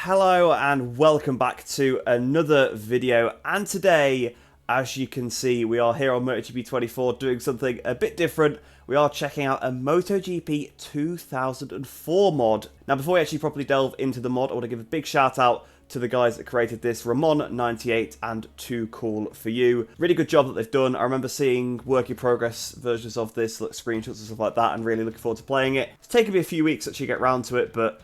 Hello and welcome back to another video, and today, as you can see, we are here on MotoGP 24 doing something a bit different. We are checking out a MotoGP 2004 mod. Now before we actually properly delve into the mod, I want to give a big shout out to the guys that created this, Ramon98 and Too Cool For You. Really good job that they've done. I remember seeing work in progress versions of this, like screenshots and stuff like that, and really looking forward to playing it. It's taken me a few weeks to actually get around to it, but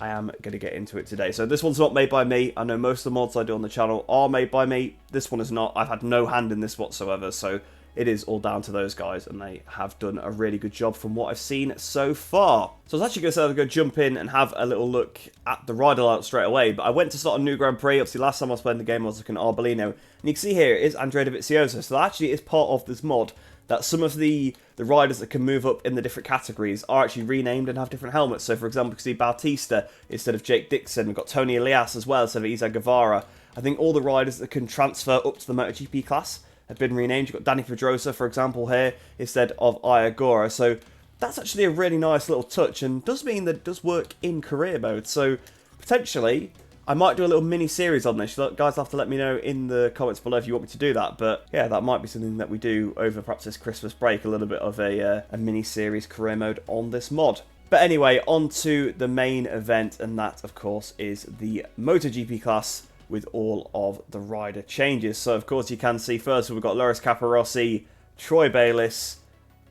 I am going to get into it today. So this one's not made by me. I know most of the mods I do on the channel are made by me. This one is not. I've had no hand in this whatsoever, so it is all down to those guys, and they have done a really good job from what I've seen so far. So I was actually going to say I was going to jump in and have a little look at the rider lineup straight away, but I went to start a new Grand Prix. Obviously, last time I was playing the game, I was looking at Arbolino, and you can see here it is Andrea Dovizioso. So that actually is part of this mod, that some of the riders that can move up in the different categories are actually renamed and have different helmets. So, for example, you can see Bautista instead of Jake Dixon. We've got Tony Elias as well instead of Isa Guevara. I think all the riders that can transfer up to the MotoGP class have been renamed. You've got Danny Pedrosa, for example, here instead of Iagora. So that's actually a really nice little touch, and does mean that it does work in career mode. So potentially I might do a little mini-series on this. You guys have to let me know in the comments below if you want me to do that. But yeah, that might be something that we do over perhaps this Christmas break, a little bit of a mini-series career mode on this mod. But anyway, on to the main event, and that, of course, is the MotoGP class with all of the rider changes. So, of course, you can see first we've got Loris Capirossi, Troy Bayliss,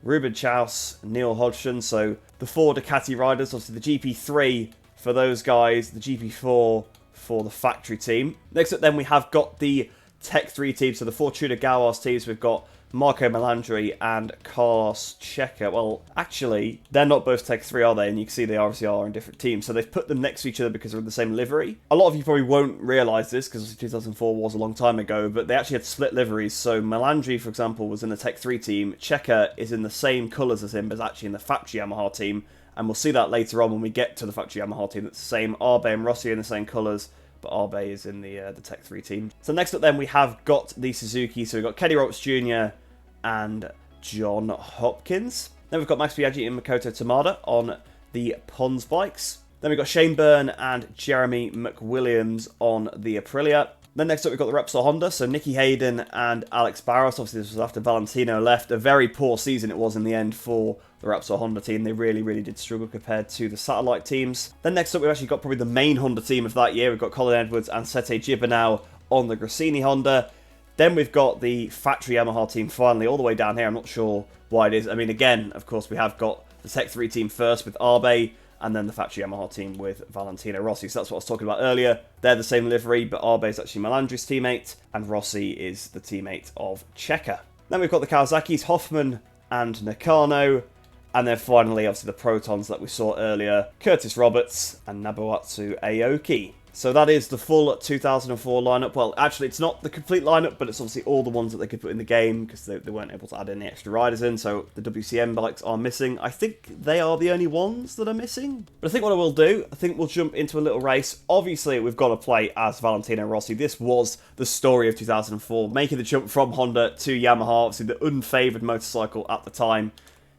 Ruben Chaus, Neil Hodgson. So the four Ducati riders, obviously the GP3 for those guys, the GP4 for the factory team. Next up then we have got the Tech 3 team, so the Fortuna Gauars teams. We've got Marco Melandri and Carlos Checa. Well, actually, they're not both Tech 3, are they? And you can see they obviously are in different teams. So they've put them next to each other because they're in the same livery. A lot of you probably won't realise this because 2004 was a long time ago, but they actually had split liveries. So Melandri, for example, was in the Tech 3 team. Checa is in the same colours as him, but is actually in the factory Yamaha team. And we'll see that later on when we get to the factory Yamaha team. It's the same. Arbe and Rossi are in the same colours, but Arbe is in the Tech 3 team. So next up then we have got the Suzuki. So we've got Kenny Roberts Jr. and John Hopkins. Then we've got Max Biaggi and Makoto Tamada on the Pons bikes. Then we've got Shane Byrne and Jeremy McWilliams on the Aprilia. Then next up we've got the Repsol Honda, so Nicky Hayden and Alex Barros. Obviously this was after Valentino left. A very poor season it was in the end for the Repsol Honda team. They really did struggle compared to the satellite teams. Then next up we've actually got probably the main Honda team of that year. We've got Colin Edwards and Sete Gibernau on the Gresini Honda. Then we've got the factory Yamaha team finally all the way down here. I'm not sure why it is. I mean, again, of course, we have got the Tech 3 team first with Arbe, and then the factory Yamaha team with Valentino Rossi. So that's what I was talking about earlier. They're the same livery, but Arbe is actually Melandri's teammate, and Rossi is the teammate of Checa. Then we've got the Kawasaki's, Hoffman and Nakano. And then finally, obviously, the Protons that we saw earlier, Curtis Roberts and Nabuatsu Aoki. So that is the full 2004 lineup. Well, actually, it's not the complete lineup, but it's obviously all the ones that they could put in the game because they weren't able to add any extra riders in. So the WCM bikes are missing. I think they are the only ones that are missing. But I think what I will do, I think we'll jump into a little race. Obviously, we've got to play as Valentino Rossi. This was the story of 2004, making the jump from Honda to Yamaha, obviously the unfavoured motorcycle at the time.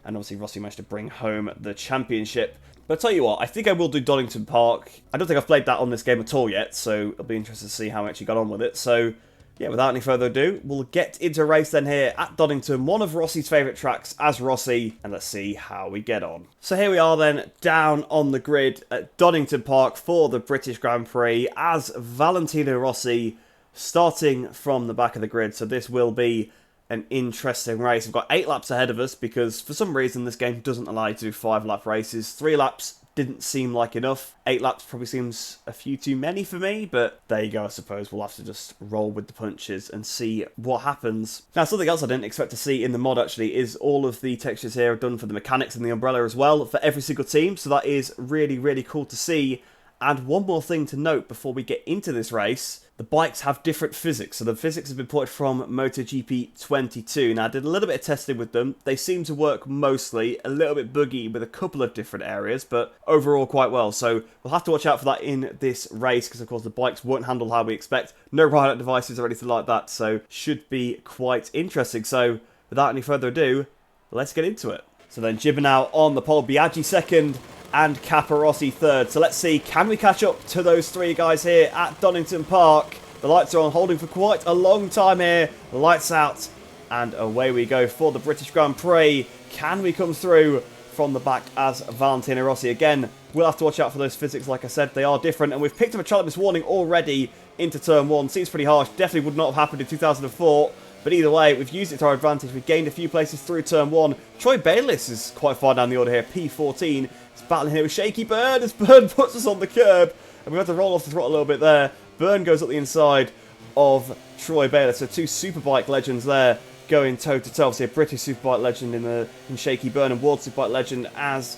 And obviously Rossi managed to bring home the championship. But I'll tell you what, I think I will do Donington Park. I don't think I've played that on this game at all yet, so it'll be interesting to see how I actually got on with it. So, yeah, without any further ado, we'll get into a race then here at Donington, one of Rossi's favourite tracks as Rossi, and let's see how we get on. So here we are then, down on the grid at Donington Park for the British Grand Prix as Valentino Rossi, starting from the back of the grid. So this will be an interesting race. We've got 8 laps ahead of us because for some reason this game doesn't allow you to do 5-lap races. 3 laps didn't seem like enough. 8 laps probably seems a few too many for me, but there you go, I suppose. We'll have to just roll with the punches and see what happens. Now, something else I didn't expect to see in the mod actually is all of the textures here are done for the mechanics and the umbrella as well for every single team, so that is really cool to see. And one more thing to note before we get into this race, the bikes have different physics. So the physics have been ported from MotoGP 22. Now I did a little bit of testing with them. They seem to work mostly, a little bit buggy with a couple of different areas, but overall quite well. So we'll have to watch out for that in this race because of course the bikes won't handle how we expect. No ride-out devices or anything like that, so should be quite interesting. So without any further ado, let's get into it. So then Gibernau on the pole, Biaggi second, and Capirossi third. So let's see, can we catch up to those three guys here at Donington Park? The lights are on, holding for quite a long time here. Lights out, and away we go for the British Grand Prix. Can we come through from the back as Valentino Rossi? Again, we'll have to watch out for those physics. Like I said, they are different, and we've picked up a child miss warning already into turn 1. Seems pretty harsh. Definitely would not have happened in 2004. But either way, we've used it to our advantage. We've gained a few places through turn 1. Troy Bayliss is quite far down the order here. P14. He's battling here with Shaky Byrne as Byrne puts us on the curb. And we've had to roll off the throttle a little bit there. Byrne goes up the inside of Troy Bayliss. So two Superbike legends there going toe-to-toe. Obviously a British Superbike legend in Shaky Byrne, and World Superbike legend as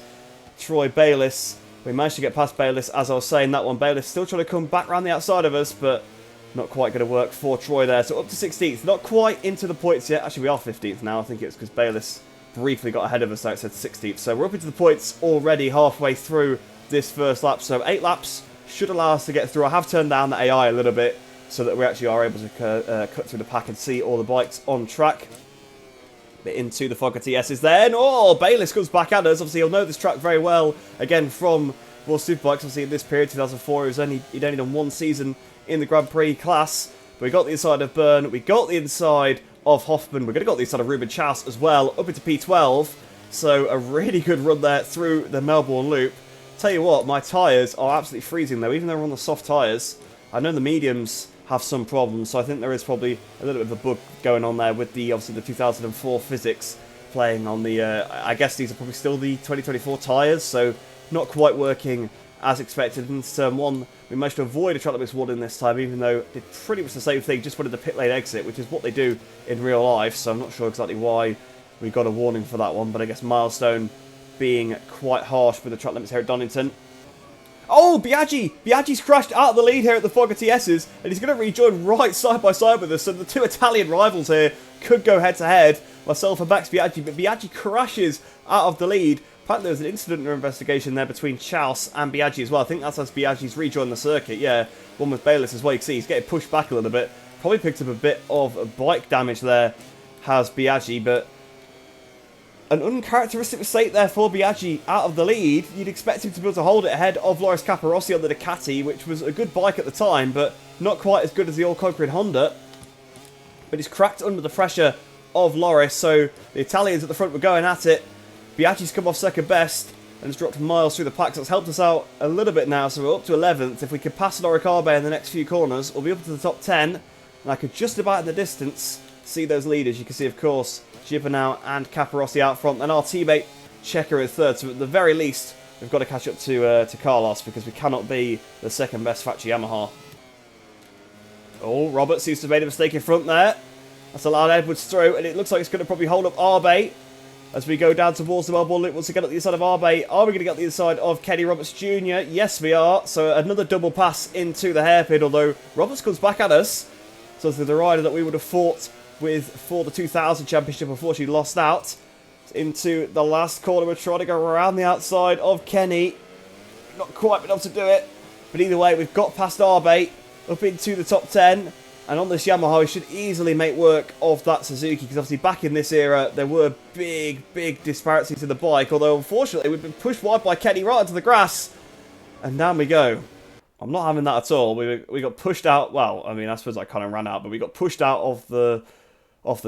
Troy Bayliss. We managed to get past Bayliss, as I was saying, that one. Bayliss still trying to come back around the outside of us, but not quite going to work for Troy there. So up to 16th. Not quite into the points yet. Actually, we are 15th now. I think it's because Bayliss briefly got ahead of us, so it said 16th. So we're up into the points already halfway through this first lap. So 8 laps should allow us to get through. I have turned down the AI a little bit so that we actually are able to cut through the pack and see all the bikes on track. Bit into the Fogger TSs then. Oh, Bayliss comes back at us. Obviously, he'll know this track very well. Again, from World Superbikes, obviously in this period, 2004, he'd only done 1 season in the Grand Prix class. But we got the inside of Byrne, we got the inside of Hoffman, we're going to got the inside of Ruben Chaus as well, up into P12. So a really good run there through the Melbourne Loop. Tell you what, my tyres are absolutely freezing though, even though we're on the soft tyres. I know the mediums have some problems, so I think there is probably a little bit of a bug going on there with the, obviously, the 2004 physics playing on the, I guess these are probably still the 2024 tyres, so not quite working as expected. In turn 1, we managed to avoid a track limits warning this time, even though it did pretty much the same thing, just wanted the pit lane exit, which is what they do in real life, so I'm not sure exactly why we got a warning for that one, but I guess Milestone being quite harsh with the track limits here at Donington. Oh, Biaggi! Biaggi's crashed out of the lead here at the Fogger TSs, and he's going to rejoin right side by side with us, so the two Italian rivals here could go head to head, myself and Max Biaggi, but Biaggi crashes out of the lead. Apparently there was an incident or investigation there between Chaus and Biaggi as well. I think that's as Biaggi's rejoined the circuit, yeah. One with Bayliss as well. You can see he's getting pushed back a little bit. Probably picked up a bit of bike damage there, has Biaggi, but an uncharacteristic mistake there for Biaggi out of the lead. You'd expect him to be able to hold it ahead of Loris Capirossi on the Ducati, which was a good bike at the time, but not quite as good as the all-conquering Honda. But he's cracked under the pressure of Loris, so the Italians at the front were going at it. Biaggi's come off second best and has dropped miles through the pack, so it's helped us out a little bit now, so we're up to 11th. If we could pass Loris Arbe in the next few corners, we'll be up to the top 10, and I could just about in the distance see those leaders. You can see, of course, Gibernau and Capirossi out front, and our teammate Checker is third, so at the very least, we've got to catch up to Carlos, because we cannot be the second best factory Yamaha. Oh, Robert seems to have made a mistake in front there. That's allowed Edwards through, and it looks like it's going to probably hold up Arbe as we go down towards the Melbourne Loop. Once again at the inside of Arbe. Are we going to get the inside of Kenny Roberts Jr.? Yes, we are. So another double pass into the hairpin, although Roberts comes back at us. So the rider that we would have fought with for the 2000 championship unfortunately lost out. Into the last corner, we're trying to go around the outside of Kenny. Not quite been able to do it. But either way, we've got past Arbe, up into the top 10. And on this Yamaha, we should easily make work of that Suzuki, because obviously back in this era, there were big disparities in the bike, although unfortunately we've been pushed wide by Kenny right into the grass. And down we go. I'm not having that at all. We got pushed out, well, I mean, I suppose I kind of ran out, but we got pushed out of the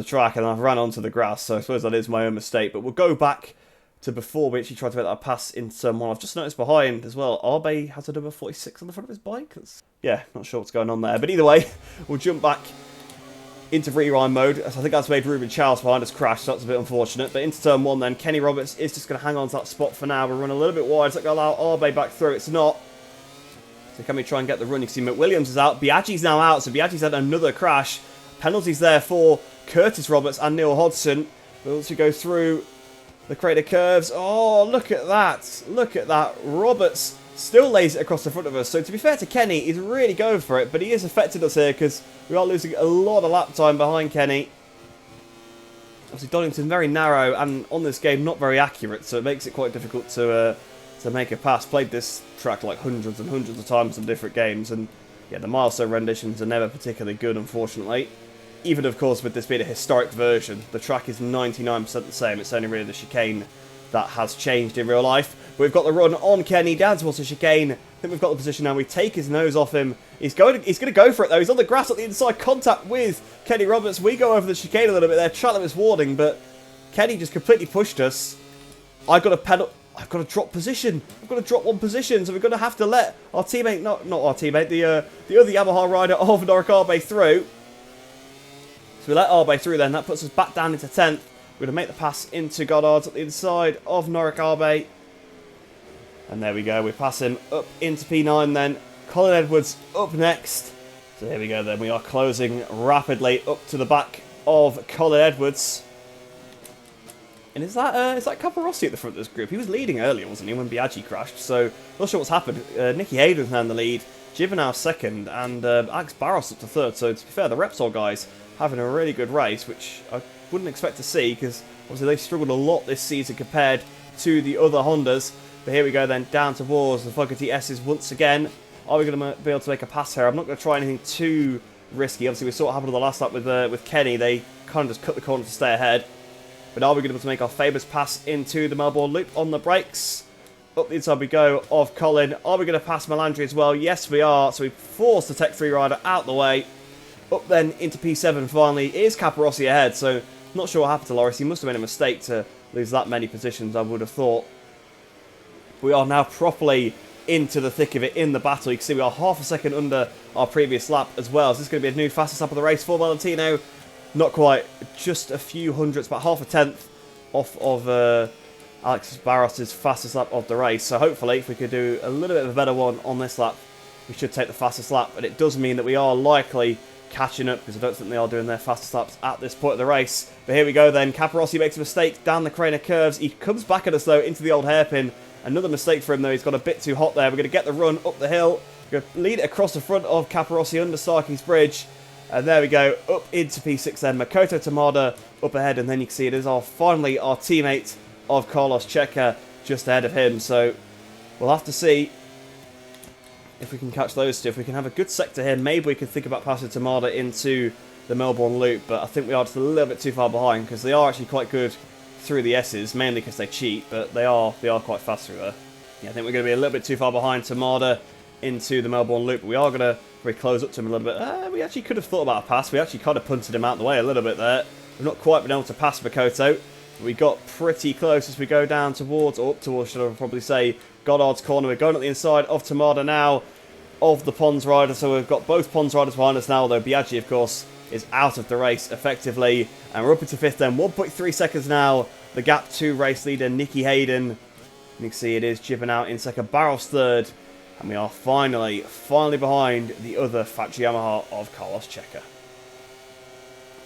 track, and I've ran onto the grass, so I suppose that is my own mistake. But we'll go back to before we actually tried to make that pass in turn 1. I've just noticed behind as well, Arbe has a number 46 on the front of his bike. Yeah, not sure what's going on there. But either way, we'll jump back into rerun mode. I think that's made Ruben Chaus behind us crash, so that's a bit unfortunate. But into turn 1 then, Kenny Roberts is just going to hang on to that spot for now. We'll run a little bit wide. It's not going to allow Arbe back through. It's not. So can we try and get the run? You can see McWilliams is out. Biaggi's now out, so Biaggi's had another crash. Penalties there for Curtis Roberts and Neil Hodgson. But once we go through the crater curves, oh, look at that. Look at that. Roberts still lays it across the front of us. So to be fair to Kenny, he's really going for it, but he has affected us here because we are losing a lot of lap time behind Kenny. Obviously, Donington very narrow and on this game not very accurate, so it makes it quite difficult to make a pass. Played this track like hundreds and hundreds of times in different games, and yeah, the milestone renditions are never particularly good, unfortunately. Even, of course, with this being a historic version, the track is 99% the same. It's only really the chicane that has changed in real life. We've got the run on Kenny down towards the chicane. I think we've got the position now. We take his nose off him. He's going to go for it though. He's on the grass at the inside, contact with Kenny Roberts. We go over the chicane a little bit there. Chatlam is warning, but Kenny just completely pushed us. I've got to pedal. I've got to drop position. I've got to drop one position, so we're going to have to let our teammate, not our teammate, the other Yamaha rider of Norikabe through. So we let Arbe through then. That puts us back down into 10th. We're going to make the pass into Goddard's at the inside of Norikabe. And there we go. We pass him up into P9 then. Colin Edwards up next. So here we go then. We are closing rapidly up to the back of Colin Edwards. And is that Capirossi at the front of this group? He was leading earlier, wasn't he, when Biaggi crashed? So, not sure what's happened. Nicky Hayden's now in the lead. Giovinazzi second. And Alex Barros up to third. So, to be fair, the Repsol guys having a really good race, which I wouldn't expect to see, because obviously they struggled a lot this season compared to the other Hondas. But here we go then, down towards the Fogarty S's once again. Are we going to be able to make a pass here? I'm not going to try anything too risky. Obviously, we saw what happened on the last lap with Kenny. They kind of just cut the corner to stay ahead. But are we going to be able to make our famous pass into the Melbourne Loop on the brakes? Up the inside we go of Colin. Are we going to pass Melandri as well? Yes, we are. So we force the Tech 3 rider out the way. Up then into P7 finally is Capirossi ahead. So not sure what happened to Loris. He must have made a mistake to lose that many positions, I would have thought. We are now properly into the thick of it in the battle. You can see we are half a second under our previous lap as well. So this is going to be a new fastest lap of the race for Valentino. Not quite, just a few hundredths, about half a tenth off of Alex Barros' fastest lap of the race. So hopefully, if we could do a little bit of a better one on this lap, we should take the fastest lap. And it does mean that we are likely catching up, because I don't think they are doing their fastest laps at this point of the race. But here we go then. Capirossi makes a mistake down the Craner curves. He comes back at us though into the old hairpin. Another mistake for him though. He's got a bit too hot there. We're going to get the run up the hill. We're going to lead it across the front of Capirossi under Starkey's Bridge. And there we go, up into P6 then. Makoto Tamada up ahead, and then you can see it is finally our teammate of Carlos Checa just ahead of him. So we'll have to see if we can catch those two. If we can have a good sector here, maybe we can think about passing Tamada into the Melbourne Loop. But I think we are just a little bit too far behind, because they are actually quite good through the S's, mainly because they cheat, but they are quite fast through there. Yeah, I think we're going to be a little bit too far behind Tamada into the Melbourne Loop. We are going to very close up to him a little bit. We actually could have thought about a pass. We actually kind of punted him out the way a little bit there. We've not quite been able to pass Makoto. We got pretty close as we go down towards, or up towards, should I probably say, Goddard's corner. We're going at the inside of Tamada now, of the Pons rider. So we've got both Pons riders behind us now, although Biaggi, of course, is out of the race effectively. And we're up into 5th then. 1.3 seconds now. The gap to race leader Nicky Hayden. You can see it is Gibbon out in second, Barros third. And we are finally behind the other factory Yamaha of Carlos Checa.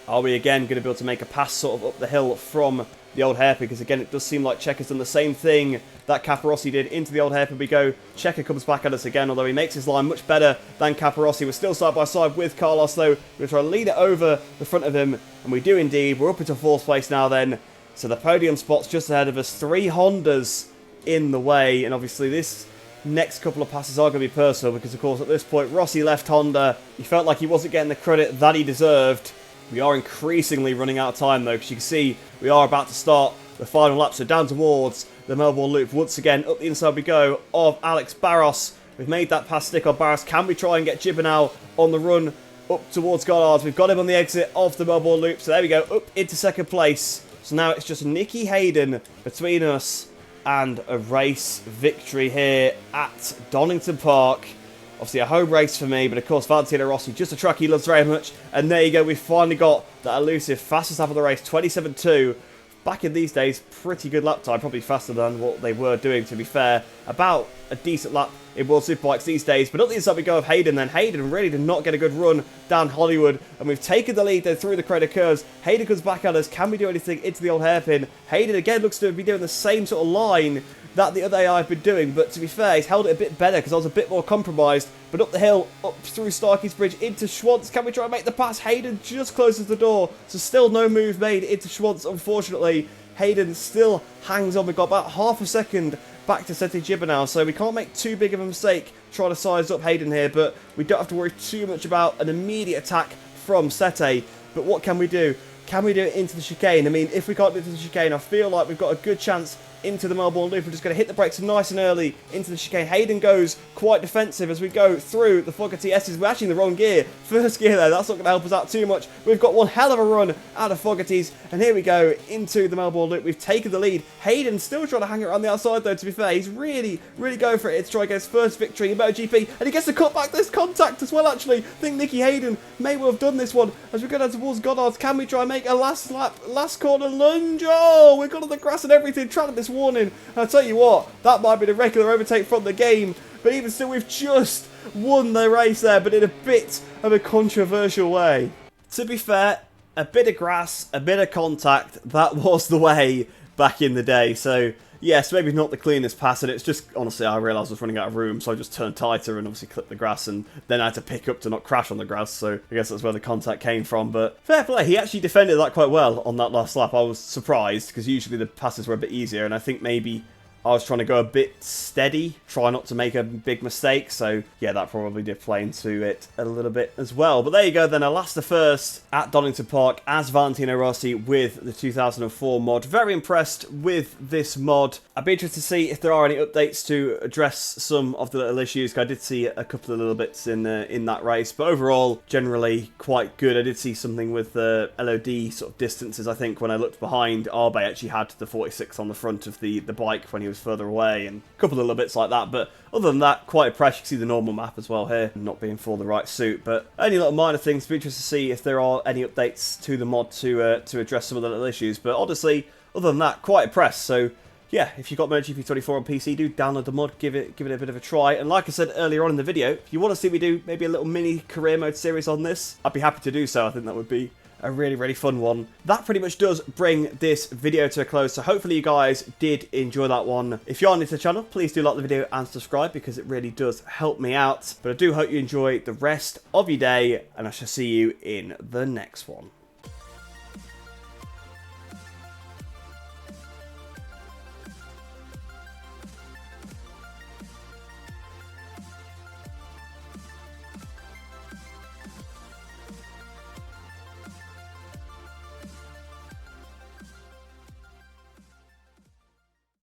Are we again going to be able to make a pass sort of up the hill from the old hairpin? Because again, it does seem like Checa's done the same thing that Capirossi did into the old hairpin. We go, Checa comes back at us again, although he makes his line much better than Capirossi. We're still side by side with Carlos though. We're going to try to lead it over the front of him, and we do indeed. We're up into 4th place now then. So the podium spot's just ahead of us. 3 Hondas in the way, and obviously this next couple of passes are going to be personal, because of course at this point Rossi left Honda. He felt like he wasn't getting the credit that he deserved. We are increasingly running out of time though, because you can see we are about to start the final lap. So down towards the Melbourne Loop once again. Up the inside we go of Alex Barros. We've made that pass stick on Barros. Can we try and get Gibernau on the run up towards Goddard? We've got him on the exit of the Melbourne Loop. So there we go, up into 2nd place. So now it's just Nicky Hayden between us and a race victory here at Donington Park. Obviously a home race for me, but of course Valentino Rossi, just a track he loves very much. And there you go, we finally got that elusive fastest lap of the race, 27.2. Back in these days, pretty good lap time, probably faster than what they were doing, to be fair. About a decent lap in World Superbikes these days. But up the inside we go of Hayden then. Hayden really did not get a good run down Hollywood, and we've taken the lead then through the crater curves. Hayden comes back at us. Can we do anything into the old hairpin? Hayden again looks to be doing the same sort of line that the other AI have been doing, but to be fair, he's held it a bit better because I was a bit more compromised. But up the hill, up through Starkey's Bridge into Schwantz. Can we try and make the pass? Hayden just closes the door, so still no move made into Schwantz, unfortunately. Hayden still hangs on. We've got about half a second back to Seti Gibber now, so we can't make too big of a mistake trying to size up Hayden here, but we don't have to worry too much about an immediate attack from Sete. But what can we do? Can we do it into the chicane? I mean, if we can't do it into the chicane, I feel like we've got a good chance into the Melbourne loop. We're just going to hit the brakes nice and early into the chicane. Hayden goes quite defensive as we go through the Fogarty S's. We're actually in the wrong gear. First gear there, that's not going to help us out too much. We've got one hell of a run out of Fogarty's, and here we go into the Melbourne loop. We've taken the lead. Hayden's still trying to hang around the outside though, to be fair. He's really going for it to try and get his first victory in MotoGP, and he gets to cut back this contact as well, actually. I think Nicky Hayden may well have done this one as we go down towards Goddard's. Can we try and make a last lap, last corner lunge? Oh, we've got on the grass and everything, trying to this warning. I'll tell you what, that might be the regular overtake from the game, but even still, we've just won the race there, but in a bit of a controversial way. To be fair, a bit of grass, a bit of contact, that was the way back in the day. So yes, maybe not the cleanest pass, and it's just, honestly, I realised I was running out of room, so I just turned tighter and obviously clipped the grass, and then I had to pick up to not crash on the grass, so I guess that's where the contact came from. But fair play, he actually defended that quite well on that last lap. I was surprised, because usually the passes were a bit easier, and I think maybe I was trying to go a bit steady, try not to make a big mistake, so yeah, that probably did play into it a little bit as well. But there you go then, a last to first at Donington Park as Valentino Rossi with the 2004 mod. Very impressed with this mod. I'd be interested to see if there are any updates to address some of the little issues. I did see a couple of little bits in that race, but overall, generally quite good. I did see something with the LOD sort of distances. I think when I looked behind, Arbe actually had the 46 on the front of the bike when he was further away, and a couple of little bits like that. But other than that, quite impressed. You can see the normal map as well here, not being for the right suit, but only little minor things. Be interested to see if there are any updates to the mod to address some of the little issues. But honestly, other than that, quite impressed. So yeah, if you've got MotoGP 24 on PC, do download the mod, give it a bit of a try. And like I said earlier on in the video, if you want to see me do maybe a little mini career mode series on this, I'd be happy to do so. I think that would be a really fun one. That pretty much does bring this video to a close, so hopefully you guys did enjoy that one. If you're new to the channel, please do like the video and subscribe, because it really does help me out. But I do hope you enjoy the rest of your day, and I shall see you in the next one.